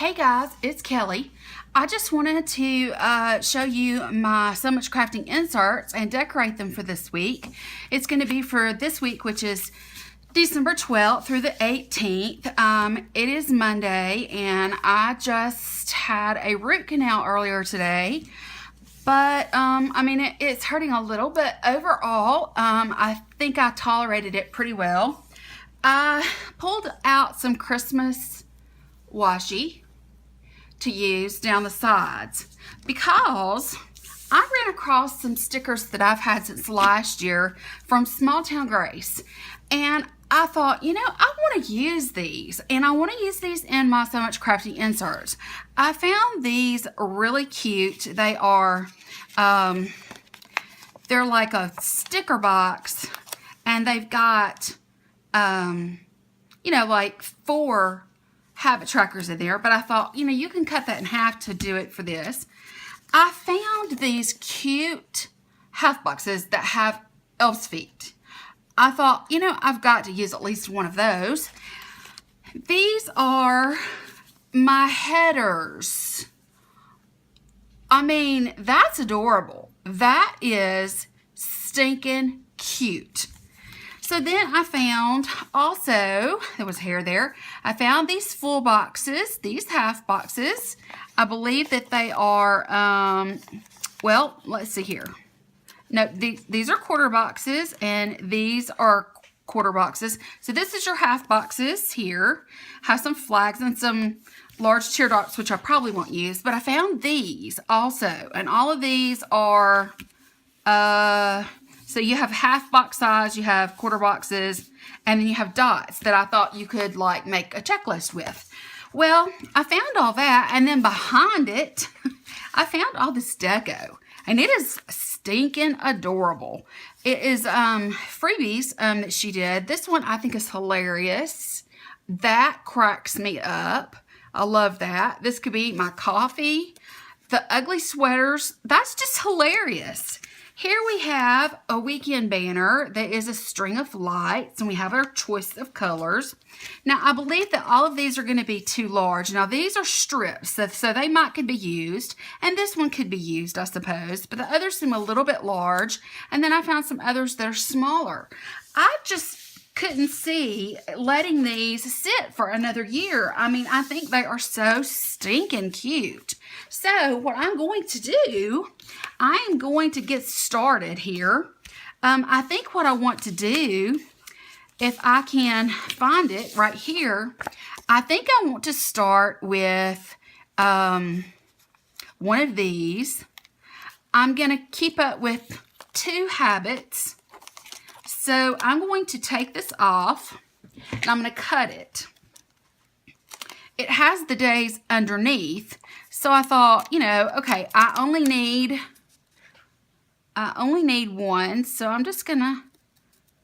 Hey guys, it's Kelly. I just wanted to show you my So Much Crafting inserts and decorate them for this week. It's going to be for this week, which is December 12th through the 18th. It is Monday, and I just had a root canal earlier today. But, I mean, it's hurting a little, but overall, I think I tolerated it pretty well. I pulled out some Christmas washi to use down the sides because I ran across some stickers that I've had since last year from Small Town Grace, and I thought, you know, I want to use these, and I want to use these in my So Much Crafting inserts. I found these really cute. They are they're like a sticker box, and they've got you know, like 4 habit trackers in there, but I thought, you know, you can cut that in half to do it for this. I found these cute half boxes that have elf's feet. I thought, you know, I've got to use at least one of those. These are my headers. I mean, that's adorable. That is stinking cute. So then I found also, there was hair there, I found these full boxes, these half boxes. I believe that they are, well, let's see here. No, these are quarter boxes, and these are quarter boxes. So this is your half boxes here. Have some flags and some large teardrops, which I probably won't use. But I found these also, and all of these are, so you have half box size, you have quarter boxes, and then you have dots that I thought you could like make a checklist with. Well, I found all that, and then behind it, I found all this deco, and it is stinking adorable. It is freebies that she did. This one I think is hilarious. That cracks me up. I love that. This could be my coffee. The ugly sweaters, that's just hilarious. Here we have a weekend banner that is a string of lights, and we have our choice of colors. Now, I believe that all of these are going to be too large. Now, these are strips, so they could be used, and this one could be used, I suppose, but the others seem a little bit large, and then I found some others that are smaller. I just couldn't see letting these sit for another year. I mean, I think they are so stinking cute. So what I'm going to do, I am going to get started here. I think what I want to do, if I can find it right here, I think I want to start with one of these. I'm going to keep up with 2 habits. So I'm going to take this off, and I'm going to cut it. It has the days underneath, so I thought, you know, okay, I only need one, so I'm just going to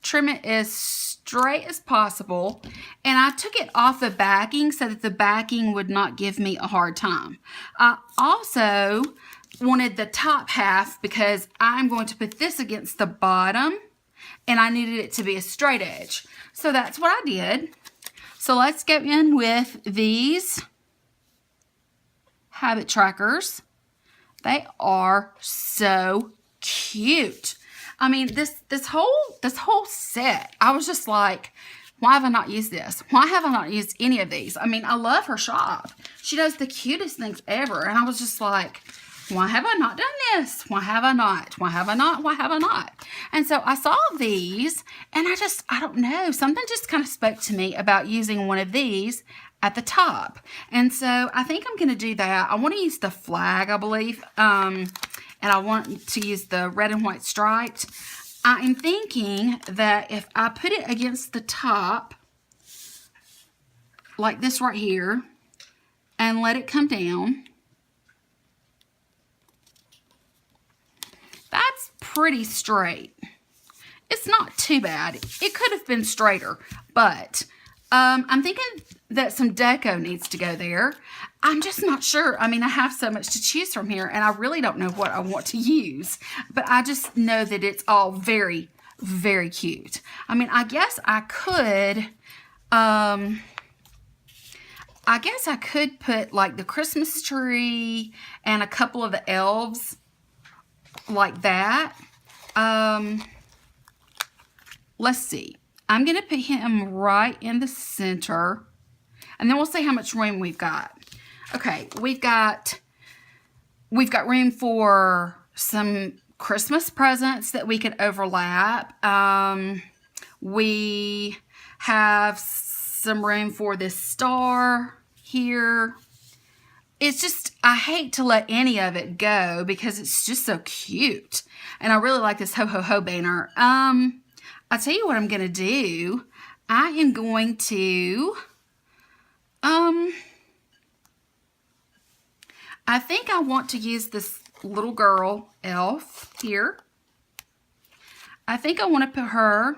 trim it as straight as possible. And I took it off the backing so that the backing would not give me a hard time. I also wanted the top half because I'm going to put this against the bottom, and I needed it to be a straight edge. So that's what I did. So let's go in with these habit trackers. They are so cute. I mean, this whole set, I was just like, why have I not used this? Why have I not used any of these? I mean, I love her shop. She does the cutest things ever. And I was just like, why have I not done this? Why have I not? Why have I not? Why have I not? And so I saw these, and I don't know, something just kind of spoke to me about using one of these at the top. And so I think I'm going to do that. I want to use the flag, I believe, and I want to use the red and white striped. I am thinking that if I put it against the top, like this right here, and let it come down, that's pretty straight. It's not too bad. It could have been straighter, but I'm thinking that some deco needs to go there. I'm just not sure. I mean, I have so much to choose from here, and I really don't know what I want to use, but I just know that it's all very, very cute. I mean, I guess I could I guess I could put like the Christmas tree and a couple of the elves like that. Let's see. I'm going to put him right in the center. And then we'll see how much room we've got. Okay, we've got room for some Christmas presents that we could overlap. We have some room for this star here. It's just, I hate to let any of it go because it's just so cute. And I really like this ho ho ho banner. I'll tell you what I'm going to do. I am going to, I think I want to use this little girl elf here. I think I want to put her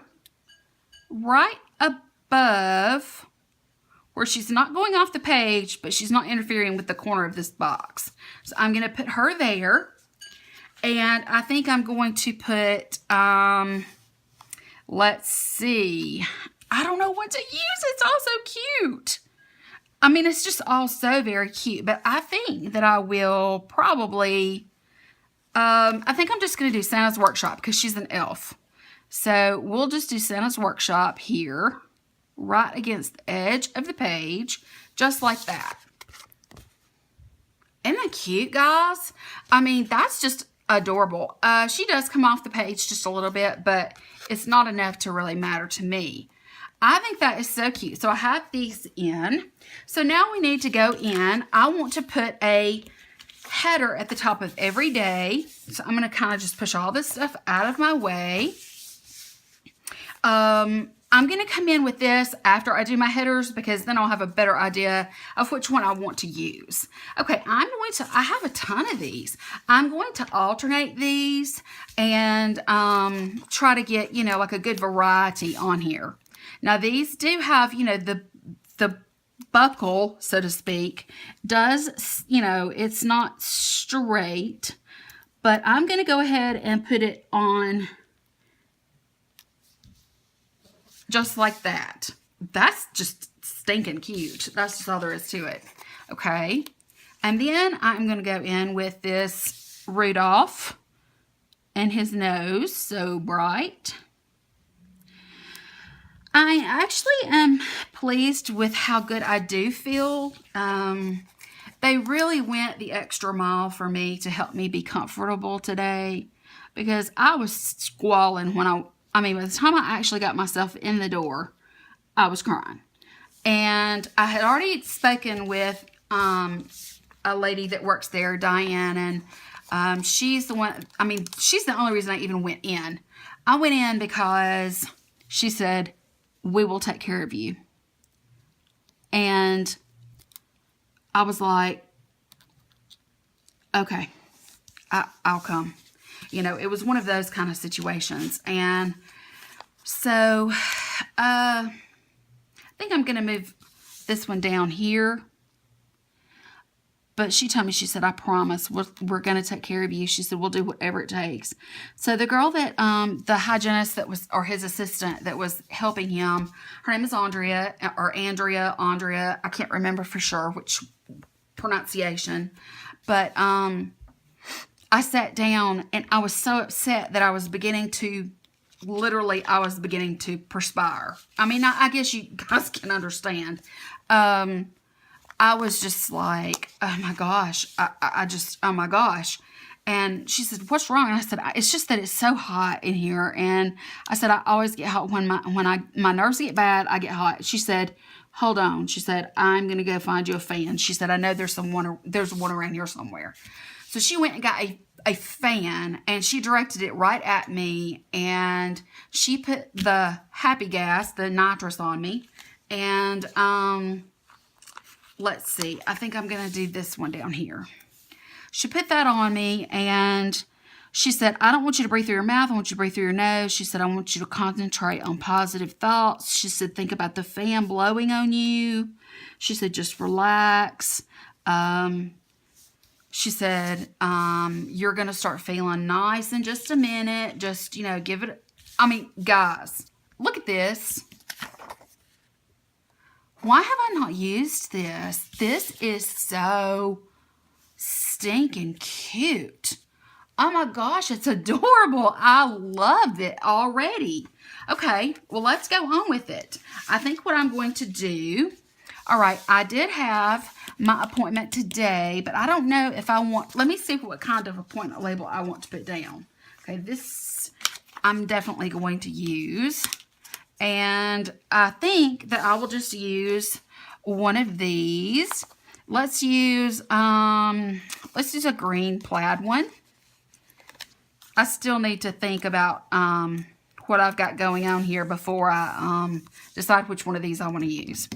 right above where she's not going off the page, but she's not interfering with the corner of this box. So I'm going to put her there. And I think I'm going to put, let's see. I don't know what to use. It's all so cute. I mean, it's just all so very cute. But I think that I will probably, I think I'm just going to do Santa's Workshop because she's an elf. So we'll just do Santa's Workshop here, right against the edge of the page, just like that. Isn't that cute, guys? I mean, that's just adorable. She does come off the page just a little bit, but it's not enough to really matter to me. I think that is so cute. So I have these in. So now we need to go in. I want to put a header at the top of every day. So I'm going to kind of just push all this stuff out of my way. I'm going to come in with this after I do my headers because then I'll have a better idea of which one I want to use. Okay, I have a ton of these. I'm going to alternate these and try to get, you know, like a good variety on here. Now these do have, you know, the buckle, so to speak, does, you know, it's not straight, but I'm going to go ahead and put it on just like that. That's just stinking cute. That's just all there is to it. Okay. And then I'm going to go in with this Rudolph and his nose, so bright. I actually am pleased with how good I do feel. They really went the extra mile for me to help me be comfortable today because I was squalling when I mean, by the time I actually got myself in the door, I was crying. And I had already spoken with a lady that works there, Diane, and she's the one, I mean, she's the only reason I even went in. I went in because she said, "We will take care of you." And I was like, okay, I'll come. You know, it was one of those kind of situations. And so I think I'm going to move this one down here. But she told me, she said, "I promise we're going to take care of you." She said, "We'll do whatever it takes." So the girl that, the hygienist that was, or his assistant that was helping him, her name is Andrea. I can't remember for sure which pronunciation. But I sat down and I was so upset that I was beginning to perspire. I mean, I guess you guys can understand. I was just like, oh my gosh, oh my gosh. And she said, "What's wrong?" And I said, "It's just that it's so hot in here." And I said, "I always get hot when my nerves get bad, I get hot." She said, "Hold on." She said, "I'm going to go find you a fan." She said, "I know there's one around here somewhere." So she went and got a fan, and she directed it right at me, and she put the happy gas, the nitrous, on me. And let's see, I think I'm going to do this one down here. She put that on me, and she said, "I don't want you to breathe through your mouth. I want you to breathe through your nose." She said, "I want you to concentrate on positive thoughts." She said, "Think about the fan blowing on you." She said, "Just relax." She said, "You're going to start feeling nice in just a minute. Just, you know, give it." I mean, guys, look at this. Why have I not used this? This is so stinking cute. Oh my gosh, it's adorable. I love it already. Okay, well, let's go on with it. I think what I'm going to do, all right, I did have my appointment today, but I don't know if I want, let me see what kind of appointment label I want to put down. Okay, this I'm definitely going to use. And I think that I will just use one of these. Let's use a green plaid one. I still need to think about what I've got going on here before I decide which one of these I want to use.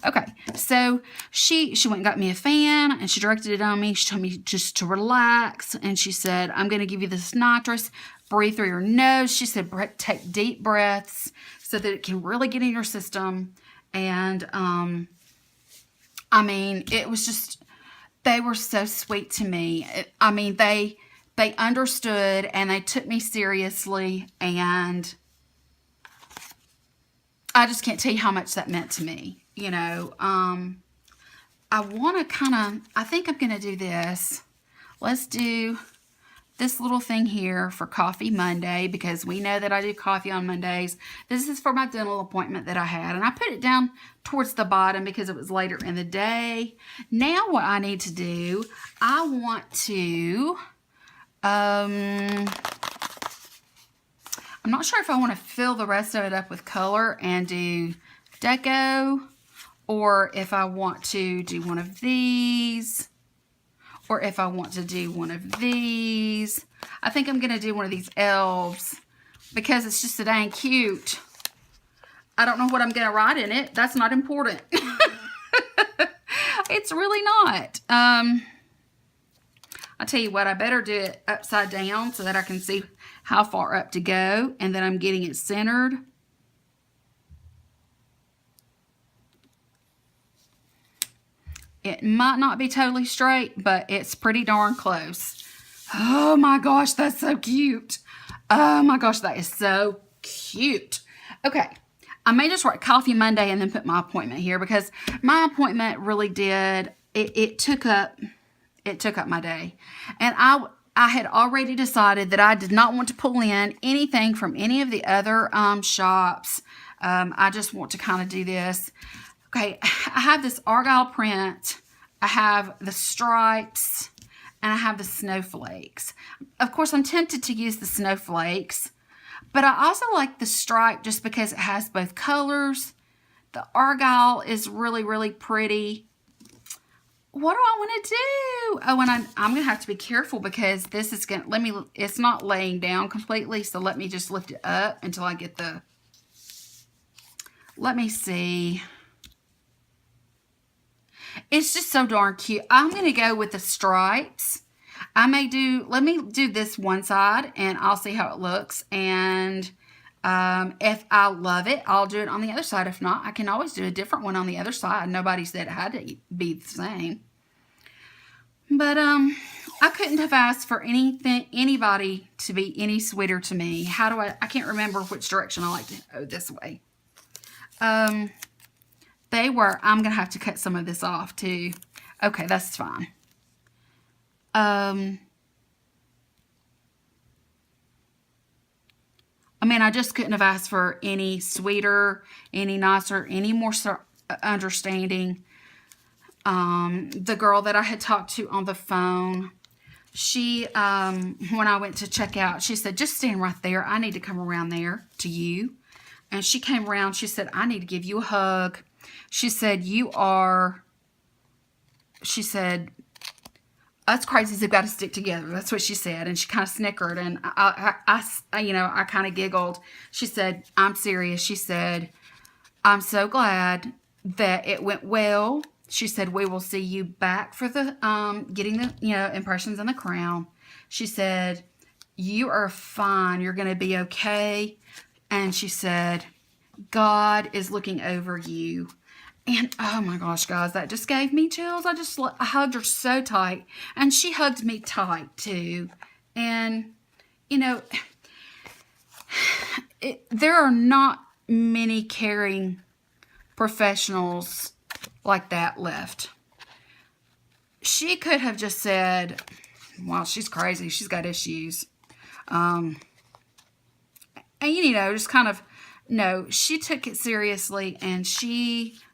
Okay, so she went and got me a fan, and she directed it on me. She told me just to relax, and she said, I'm going to give you this nitrous. Breathe through your nose. She said, take deep breaths so that it can really get in your system. And, I mean, it was just, they were so sweet to me. I mean, they understood, and they took me seriously, and I just can't tell you how much that meant to me. You know, I want to kind of, I think I'm going to do this. Let's do this little thing here for Coffee Monday, because we know that I do coffee on Mondays. This is for my dental appointment that I had, and I put it down towards the bottom because it was later in the day. Now what I need to do, I want to, I'm not sure if I want to fill the rest of it up with color and do deco, or if I want to do one of these, or if I want to do one of these. I think I'm going to do one of these elves because it's just so dang cute. I don't know what I'm going to write in it. That's not important. It's really not. I'll tell you what, I better do it upside down so that I can see how far up to go, and then I'm getting it centered. It might not be totally straight, but it's pretty darn close. Oh my gosh, that's so cute. Oh my gosh, that is so cute. Okay, I may just write Coffee Monday and then put my appointment here, because my appointment really did, it took up my day. And I had already decided that I did not want to pull in anything from any of the other shops. I just want to kind of do this. Okay, I have this argyle print, I have the stripes, and I have the snowflakes. Of course, I'm tempted to use the snowflakes, but I also like the stripe just because it has both colors. The argyle is really, really pretty. What do I want to do? Oh, and I'm going to have to be careful because this is going to, it's not laying down completely, so let me just lift it up until I get the, let me see. It's just so darn cute. I'm going to go with the stripes. I may do, let me do this one side and I'll see how it looks. And if I love it, I'll do it on the other side. If not, I can always do a different one on the other side. Nobody said it had to be the same. But I couldn't have asked for anybody to be any sweeter to me. How do I can't remember which direction I like to go this way. They were, I'm going to have to cut some of this off too. Okay, that's fine. I mean, I just couldn't have asked for any sweeter, any nicer, any more understanding. The girl that I had talked to on the phone, she, when I went to check out, she said, just stand right there. I need to come around there to you. And she came around. She said, I need to give you a hug. She said, she said, us crazies have got to stick together. That's what she said. And she kind of snickered. And I kind of giggled. She said, I'm serious. She said, I'm so glad that it went well. She said, we will see you back for the, getting the, impressions on the crown. She said, you are fine. You're going to be okay. And she said, God is looking over you. And oh my gosh, guys, that just gave me chills. I hugged her so tight. And she hugged me tight too. And, there are not many caring professionals like that left. She could have just said, well, she's crazy. She's got issues. And, you know, just kind of, no, she took it seriously, and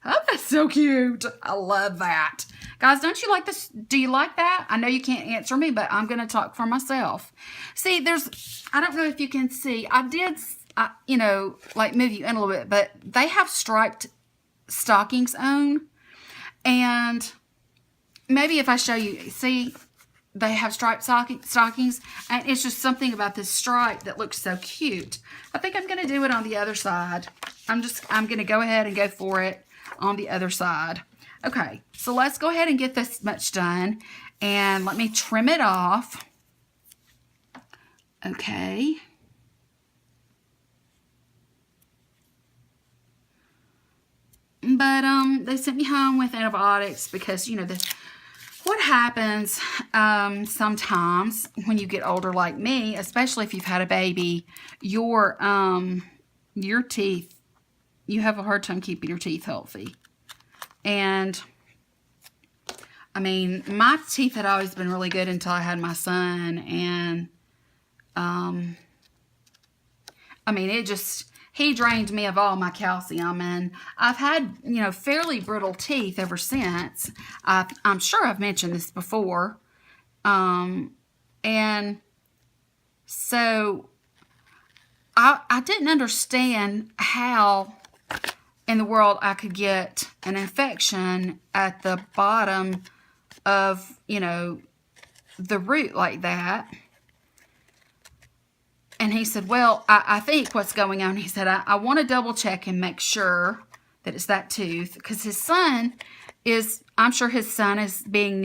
oh, that's so cute. I love that. Guys, don't you like this? Do you like that? I know you can't answer me, but I'm going to talk for myself. See, I don't know if you can see, you know, like move you in a little bit, but they have striped stockings on, and maybe if I show you, see, they have striped stockings, and it's just something about this stripe that looks so cute. I think I'm going to do it on the other side. I'm going to go ahead and go for it on the other side. Okay, so let's go ahead and get this much done, and let me trim it off. Okay. But they sent me home with antibiotics because, you know, what happens sometimes when you get older like me, especially if you've had a baby, your teeth, you have a hard time keeping your teeth healthy. And, I mean, my teeth had always been really good until I had my son. And, I mean, he drained me of all my calcium, and I've had, you know, fairly brittle teeth ever since. I'm sure I've mentioned this before. And so I didn't understand how in the world I could get an infection at the bottom of, you know, the root like that. And he said, well, I think what's going on, he said, I want to double check and make sure that it's that tooth. Because his son I'm sure his son is being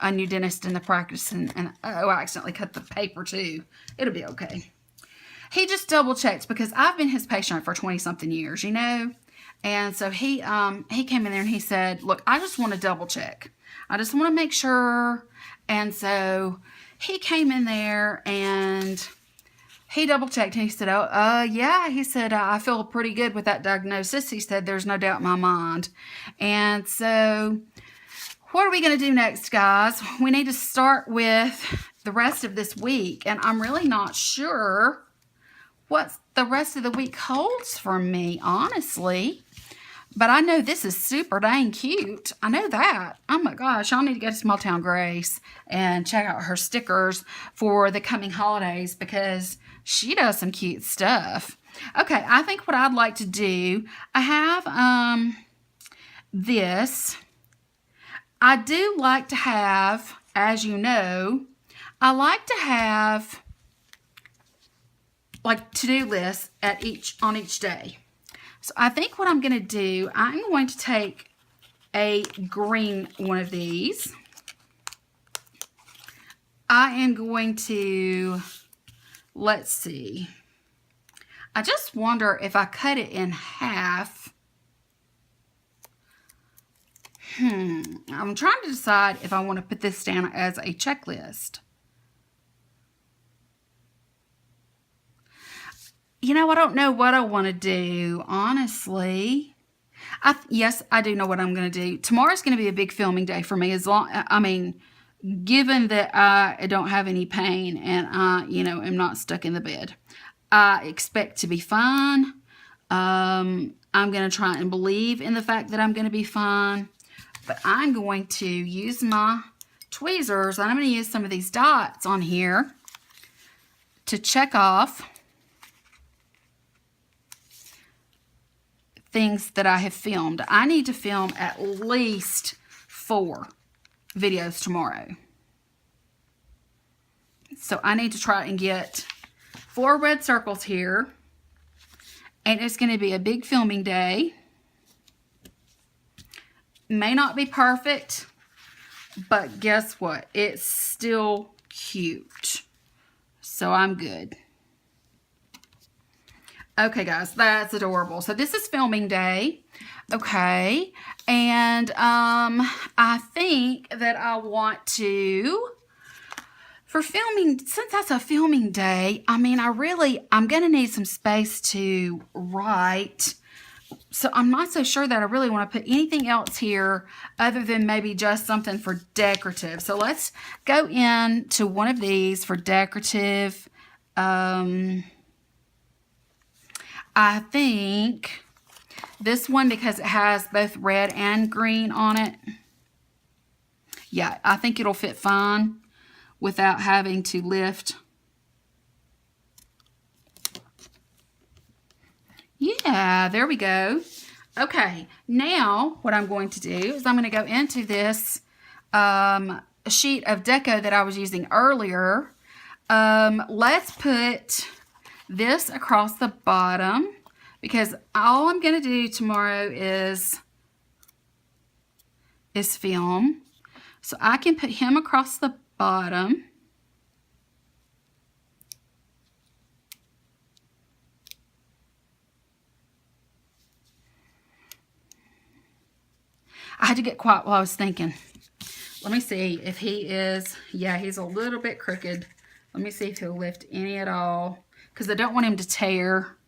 a new dentist in the practice. And oh, I accidentally cut the paper too. It'll be okay. He just double checked because I've been his patient for 20-something years, you know. And so he came in there and he said, look, I just want to double check. I just want to make sure. And so he came in there and he double checked and he said, yeah. He said, I feel pretty good with that diagnosis. He said, there's no doubt in my mind. And so what are we going to do next, guys? We need to start with the rest of this week. And I'm really not sure what the rest of the week holds for me, honestly. But I know this is super dang cute. I know that. Oh my gosh, y'all need to go to Small Town Grace and check out her stickers for the coming holidays because she does some cute stuff. Okay, I think what I'd like to do, I have this. I do like to have, as you know, I like to have like to-do lists on each day. So I think what I'm going to do, I'm going to take a green one of these. I am going to, let's see. I just wonder if I cut it in half. I'm trying to decide if I want to put this down as a checklist. You know, I don't know what I want to do, honestly. Yes, I do know what I'm going to do. Tomorrow's going to be a big filming day for me. Given that I don't have any pain and I, you know, am not stuck in the bed. I expect to be fine. I'm going to try and believe in the fact that I'm going to be fine. But I'm going to use my tweezers. And I'm going to use some of these dots on here to check off things that I have filmed. I need to film at least 4 videos tomorrow. So I need to try and get 4 red circles here. And it's going to be a big filming day. May not be perfect, but guess what? It's still cute. So I'm good. Okay, guys, that's adorable. So this is filming day. Okay, and I think that I want to, for filming, since that's a filming day, I mean, I'm going to need some space to write So I'm not so sure that I really want to put anything else here other than maybe just something for decorative. So let's go into one of these for decorative. I think this one, because it has both red and green on it. Yeah, I think it'll fit fine without having to lift. Yeah, there we go. Okay, now what I'm going to do is I'm going to go into this sheet of deco that I was using earlier. Let's put this across the bottom, because all I'm going to do tomorrow is film. So I can put him across the bottom. I had to get quiet while I was thinking. Let me see if he is, yeah, he's a little bit crooked. Let me see if he'll lift any at all, because I don't want him to tear.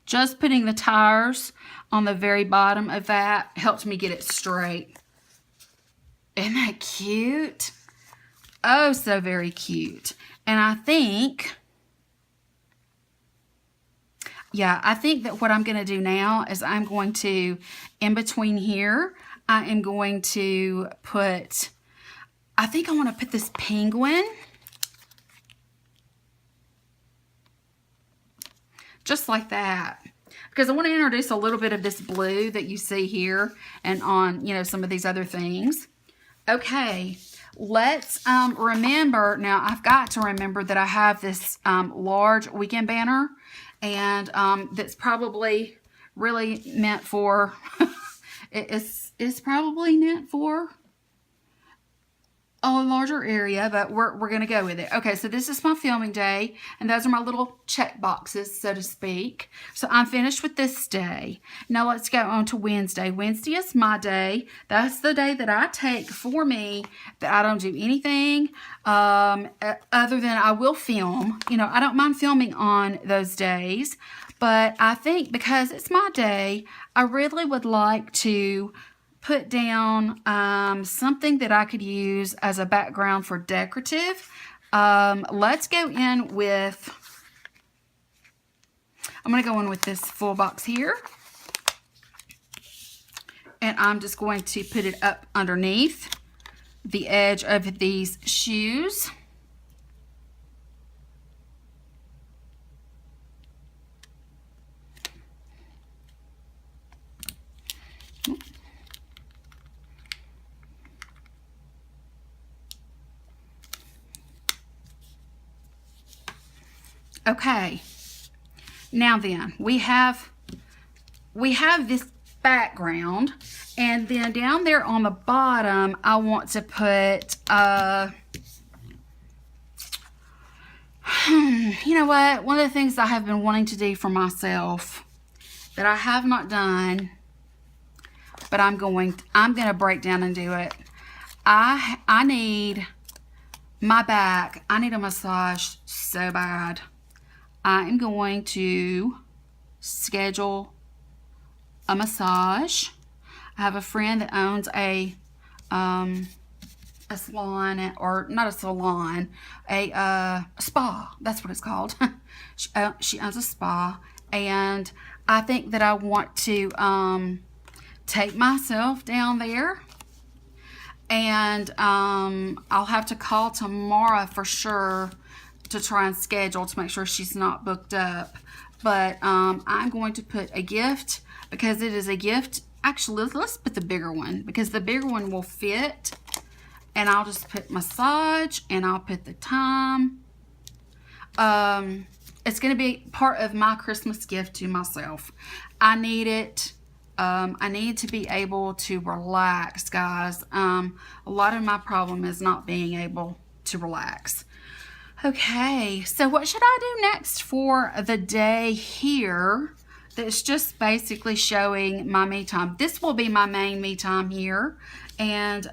Just putting the tires on the very bottom of that helped me get it straight. Isn't that cute? Oh, so very cute. And I think, yeah, I think that what I'm going to do now is I'm going to, in between here, I am going to put, I think I want to put this penguin. Just like that. Because I want to introduce a little bit of this blue that you see here and on, you know, some of these other things. Okay, let's remember, now I've got to remember that I have this large weekend banner, and that's probably really meant for, it's probably meant for a larger area, but we're going to go with it. Okay, so this is my filming day, and those are my little check boxes, so to speak. So I'm finished with this day. Now let's go on to Wednesday. Wednesday is my day. That's the day that I take for me, that I don't do anything other than I will film. You know, I don't mind filming on those days, but I think because it's my day, I really would like to put down something that I could use as a background for decorative. Let's go in with, I'm going to go in with this full box here. And I'm just going to put it up underneath the edge of these shoes. Okay, now then, we have this background, and then down there on the bottom, I want to put, you know what, one of the things I have been wanting to do for myself that I have not done, but I'm going to break down and do it. I need my back, I need a massage so bad. I am going to schedule a massage. I have a friend that owns a salon, or not a salon, a spa. That's what it's called. She owns a spa, and I think that I want to take myself down there, and I'll have to call tomorrow for sure to try and schedule to make sure she's not booked up. But I'm going to put a gift, because it is a gift. Actually, let's put the bigger one, because the bigger one will fit. And I'll just put massage, and I'll put the time. It's going to be part of my Christmas gift to myself. I need it. I need to be able to relax, guys. A lot of my problem is not being able to relax. Okay, so what should I do next for the day here? That's just basically showing my me time. This will be my main me time here. And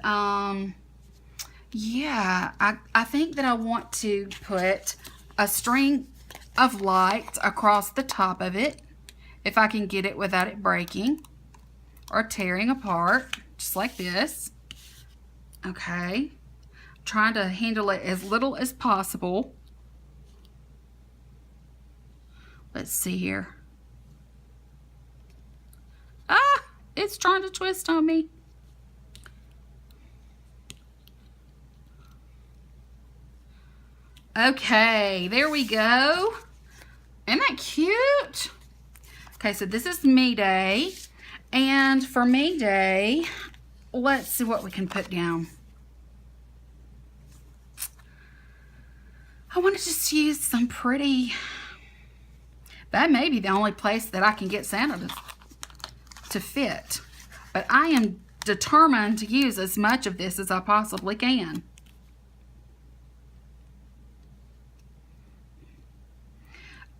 yeah, I think that I want to put a string of light across the top of it, if I can get it without it breaking or tearing apart, just like this. Okay, trying to handle it as little as possible. Let's see here. Ah, it's trying to twist on me. Okay, there we go. Isn't that cute? Okay, so this is Me Day. And for Me Day, let's see what we can put down. I want to just use some pretty... That may be the only place that I can get Santa to fit. But I am determined to use as much of this as I possibly can.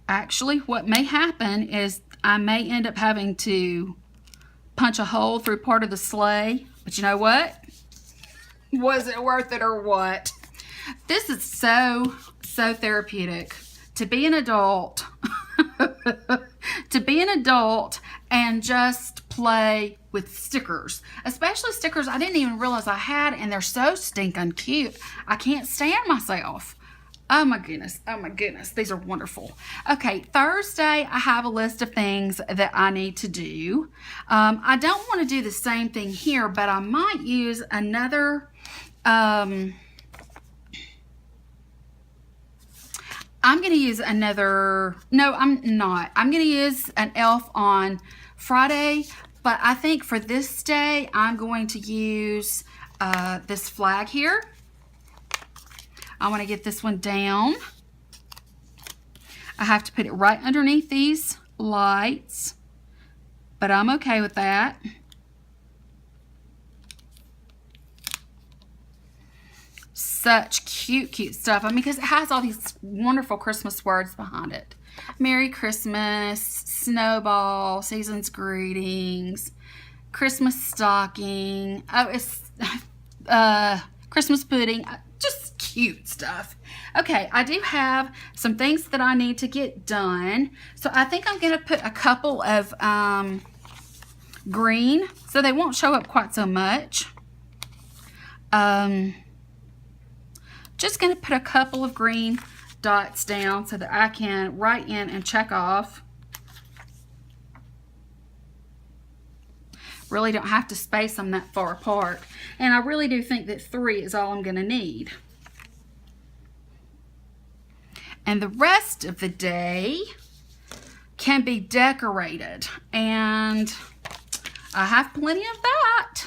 Actually, what may happen is I may end up having to punch a hole through part of the sleigh. But you know what? Was it worth it or what? This is so therapeutic. To be an adult. To be an adult and just play with stickers. Especially stickers I didn't even realize I had, and they're so stinking cute. I can't stand myself. Oh my goodness, oh my goodness, these are wonderful. Okay, Thursday I have a list of things that I need to do. I don't want to do the same thing here, but I might use another, I'm going to use another, no I'm not. I'm going to use an elf on Friday, but I think for this day I'm going to use this flag here. I want to get this one down. I have to put it right underneath these lights, but I'm okay with that. Such cute stuff. I mean, because it has all these wonderful Christmas words behind it. Merry Christmas, Snowball, Season's Greetings, Christmas Stocking. Oh, it's Christmas Pudding. Just cute stuff. Okay, I do have some things that I need to get done. So I think I'm going to put a couple of green so they won't show up quite so much. Just going to put a couple of green dots down so that I can write in and check off. Really don't have to space them that far apart. And I really do think that 3 is all I'm going to need. And the rest of the day can be decorated. And I have plenty of that.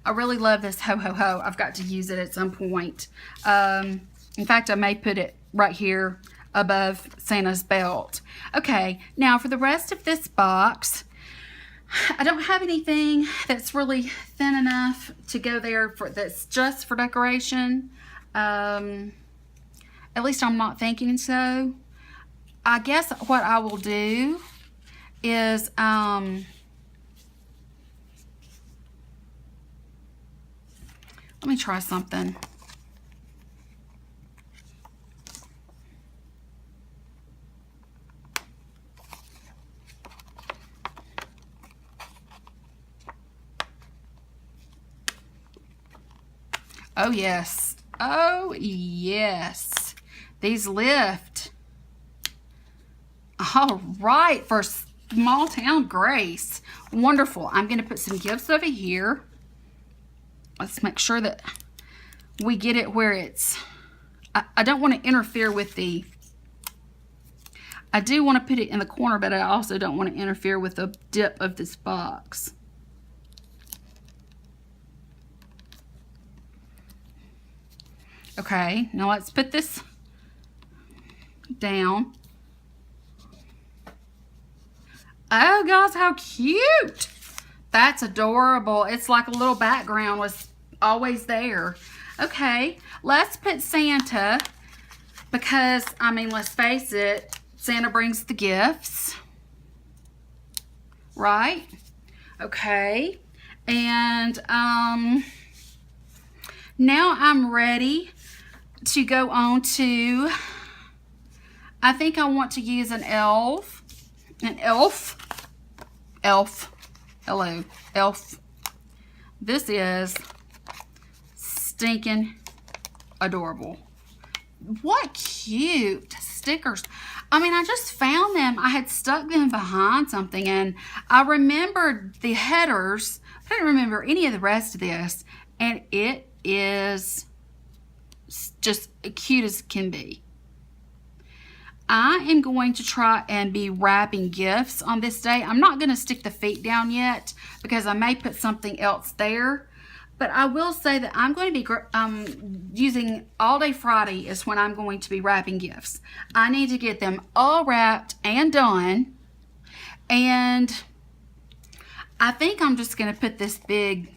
I really love this ho ho ho. I've got to use it at some point. In fact, I may put it right here above Santa's belt. Okay, now for the rest of this box, I don't have anything that's really thin enough to go there for that's just for decoration. At least I'm not thinking so. I guess what I will do is let me try something. Oh yes. Oh yes. These lift. All right, for Small Town Grace. Wonderful. I'm going to put some gifts over here. Let's make sure that we get it where it's... I don't want to interfere with the... I do want to put it in the corner, but I also don't want to interfere with the dip of this box. Okay, now let's put this down. Oh gosh, how cute! That's adorable. It's like a little background was always there. Okay, let's put Santa, because, I mean, let's face it, Santa brings the gifts, right? Okay, and now I'm ready to go on to I think I want to use an elf. Hello, elf. This is stinking adorable. What cute stickers. I mean, I just found them. I had stuck them behind something, and I remembered the headers. I didn't remember any of the rest of this, and it is just cute as can be. I am going to try and be wrapping gifts on this day. I'm not going to stick the feet down yet because I may put something else there. But I will say that I'm going to be using all day Friday is when I'm going to be wrapping gifts. I need to get them all wrapped and done. And I think I'm just going to put this big,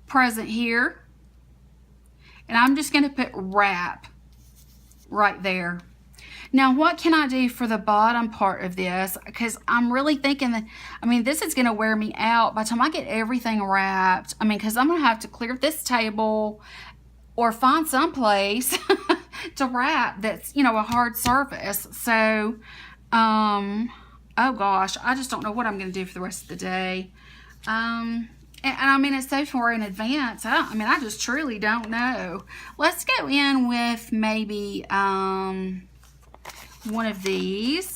present here. And I'm just going to put wrap right there. Now, what can I do for the bottom part of this? Because I'm really thinking that, I mean, this is going to wear me out by the time I get everything wrapped. I mean, because I'm going to have to clear this table or find some place to wrap that's, you know, a hard surface. So, oh gosh, I just don't know what I'm going to do for the rest of the day. And I mean, it's so far in advance. I just truly don't know. Let's go in with maybe one of these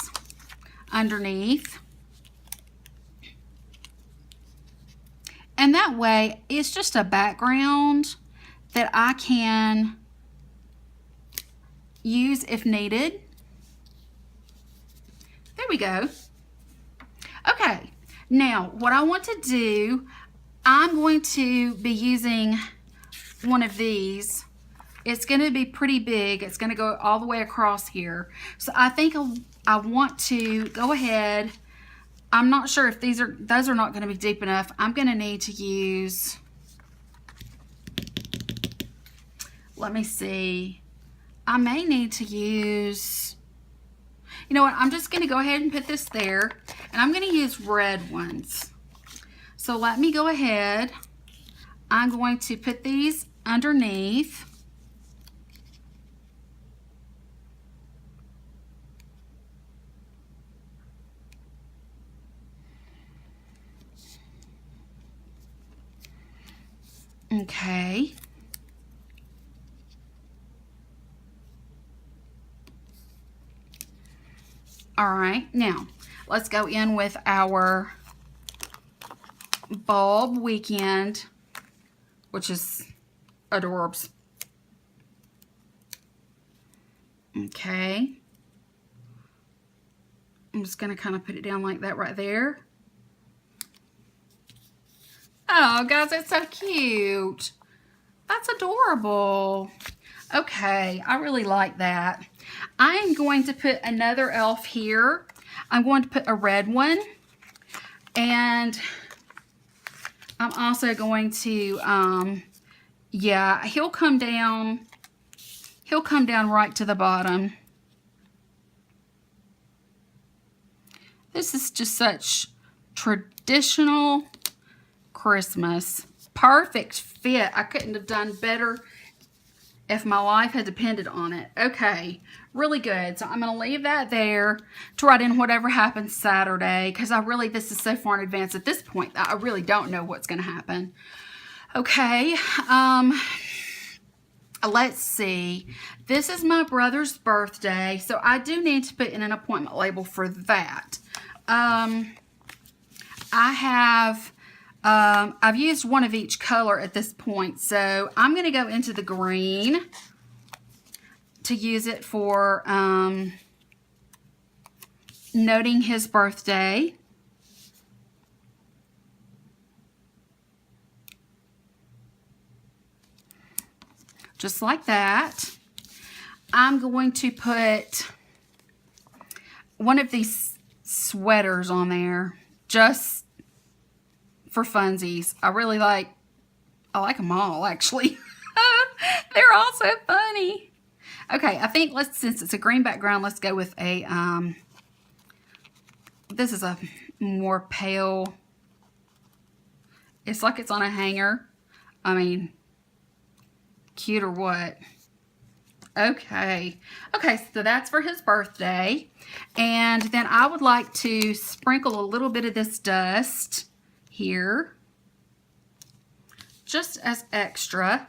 underneath. And that way, it's just a background that I can use if needed. There we go. Okay, now what I want to do, I'm going to be using one of these. It's going to be pretty big. It's going to go all the way across here. So I think I want to go ahead. I'm not sure if those are not going to be deep enough. I'm going to need to use, let me see. I may need to use, you know what? I'm just going to go ahead and put this there. And I'm going to use red ones. So let me go ahead. I'm going to put these underneath. Okay. All right, now let's go in with our bulb weekend, which is adorbs. Okay. I'm just going to kind of put it down like that right there. Oh, guys, it's so cute. That's adorable. Okay, I really like that. I am going to put another elf here. I'm going to put a red one. And I'm also going to, yeah, he'll come down right to the bottom. This is just such traditional Christmas. Perfect fit. I couldn't have done better if my life had depended on it. Okay, really good. So I'm going to leave that there to write in whatever happens Saturday, because this is so far in advance at this point that I really don't know what's going to happen. Okay, let's see. This is my brother's birthday, so I do need to put in an appointment label for that. I've used one of each color at this point, so I'm going to go into the green to use it for noting his birthday. Just like that. I'm going to put one of these sweaters on there just for funsies. I like them all, actually. They're all so funny. Okay, I think since it's a green background, let's go with a, this is a more pale, it's like it's on a hanger. I mean, cute or what? Okay. Okay, so that's for his birthday. And then I would like to sprinkle a little bit of this dust here, just as extra.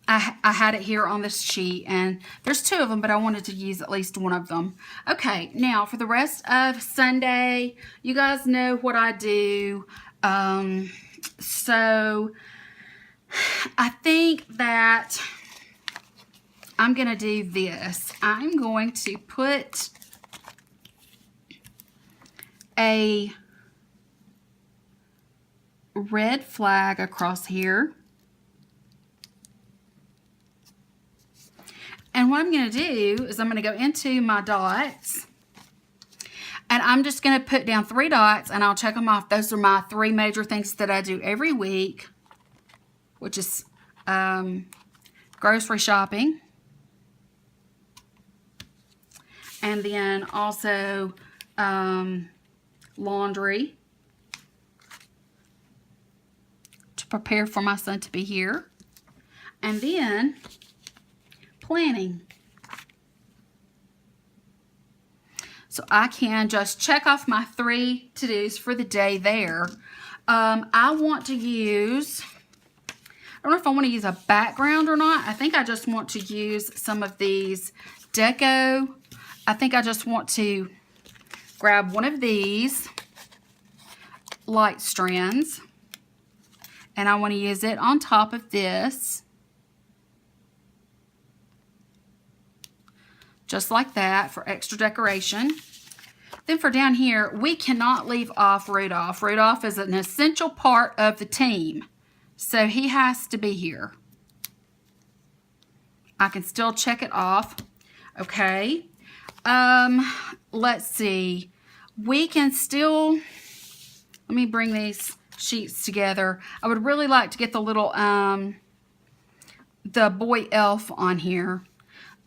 I had it here on this sheet, and there's 2 of them, but I wanted to use at least 1 of them. Okay, now for the rest of Sunday, you guys know what I do. So I think that I'm going to do this. I'm going to put a red flag across here. And what I'm going to do is I'm going to go into my dots, and I'm just going to put down 3 dots, and I'll check them off. Those are my 3 major things that I do every week, which is grocery shopping, and then also laundry to prepare for my son to be here, and then planning. So I can just check off my 3 to-dos for the day there. I want to use, I don't know if I want to use a background or not. I think I just want to use some of these deco. I think I just want to grab one of these light strands, and I want to use it on top of this. Just like that for extra decoration. Then for down here, we cannot leave off Rudolph. Rudolph is an essential part of the team, so he has to be here. I can still check it off. Okay. Let's see. We can still, let me bring these sheets together. I would really like to get the little, the boy elf on here.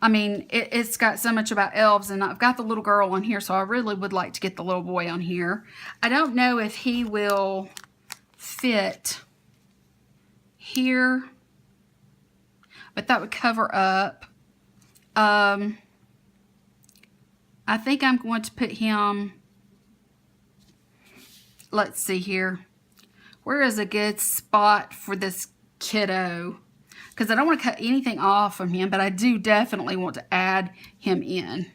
I mean, it's got so much about elves, and I've got the little girl on here, so I really would like to get the little boy on here. I don't know if he will fit here, but that would cover up. I think I'm going to put him, let's see here. Where is a good spot for this kiddo? Because I don't want to cut anything off from him, but I do definitely want to add him in.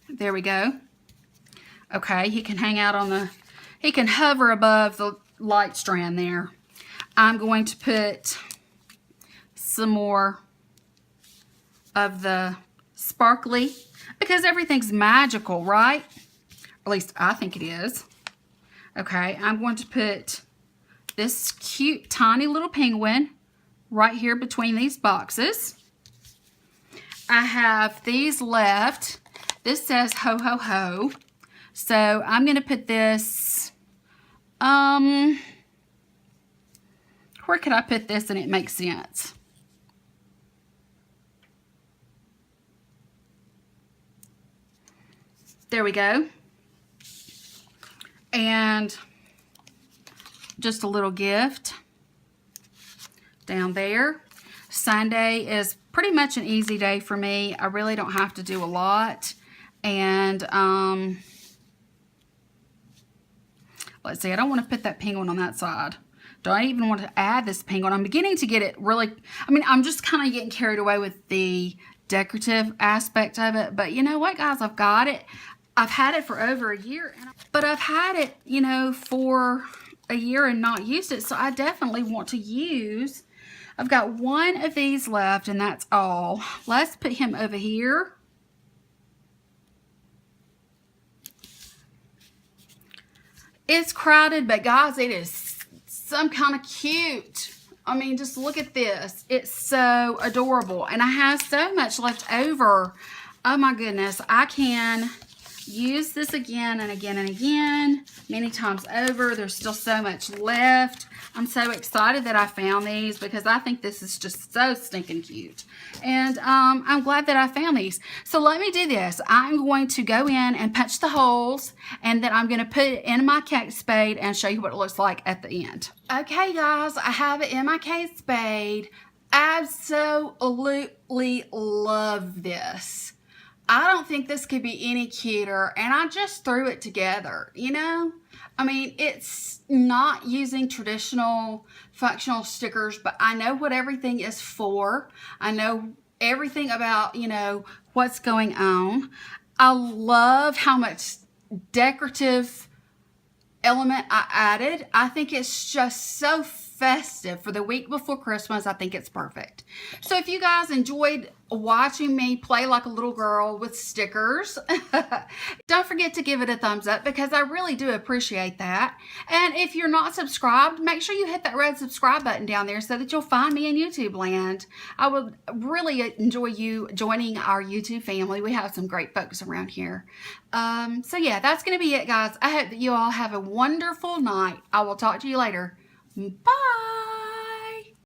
There we go. Okay, he can hang out on the, he can hover above the light strand there. I'm going to put some more of the sparkly, because everything's magical, right? Or at least I think it is. Okay, I'm going to put this cute tiny little penguin right here between these boxes. I have these left. This says ho ho ho. So I'm going to put this, where could I put this and it makes sense? There we go. And just a little gift down there. Sunday is pretty much an easy day for me. I really don't have to do a lot. And let's see, I don't want to put that penguin on that side. Do I even want to add this penguin? I'm beginning to get it really, I mean, I'm just kind of getting carried away with the decorative aspect of it. But you know what, guys? I've got it. I've had it for over a year. But I've had it, you know, for a year and not used it. So I definitely want to use, I've got one of these left and that's all. Let's put him over here. It's crowded, but guys, it is some kind of cute. I mean, just look at this. It's so adorable. And I have so much left over. Oh my goodness. I can use this again and again and again, many times over. There's still so much left. I'm so excited that I found these because I think this is just so stinking cute. And I'm glad that I found these. So let me do this. I'm going to go in and punch the holes, and then I'm going to put it in my cake spade and show you what it looks like at the end. Okay, guys, I have it in my cake spade. Absolutely love this. I don't think this could be any cuter, and I just threw it together, you know? I mean, it's not using traditional functional stickers, but I know what everything is for. I know everything about, you know, what's going on. I love how much decorative element I added. I think it's just so festive for the week before Christmas. I think it's perfect. So if you guys enjoyed watching me play like a little girl with stickers, don't forget to give it a thumbs up because I really do appreciate that. And if you're not subscribed, make sure you hit that red subscribe button down there so that you'll find me in YouTube land. I would really enjoy you joining our YouTube family. We have some great folks around here. So yeah, that's going to be it, guys. I hope that you all have a wonderful night. I will talk to you later. Bye.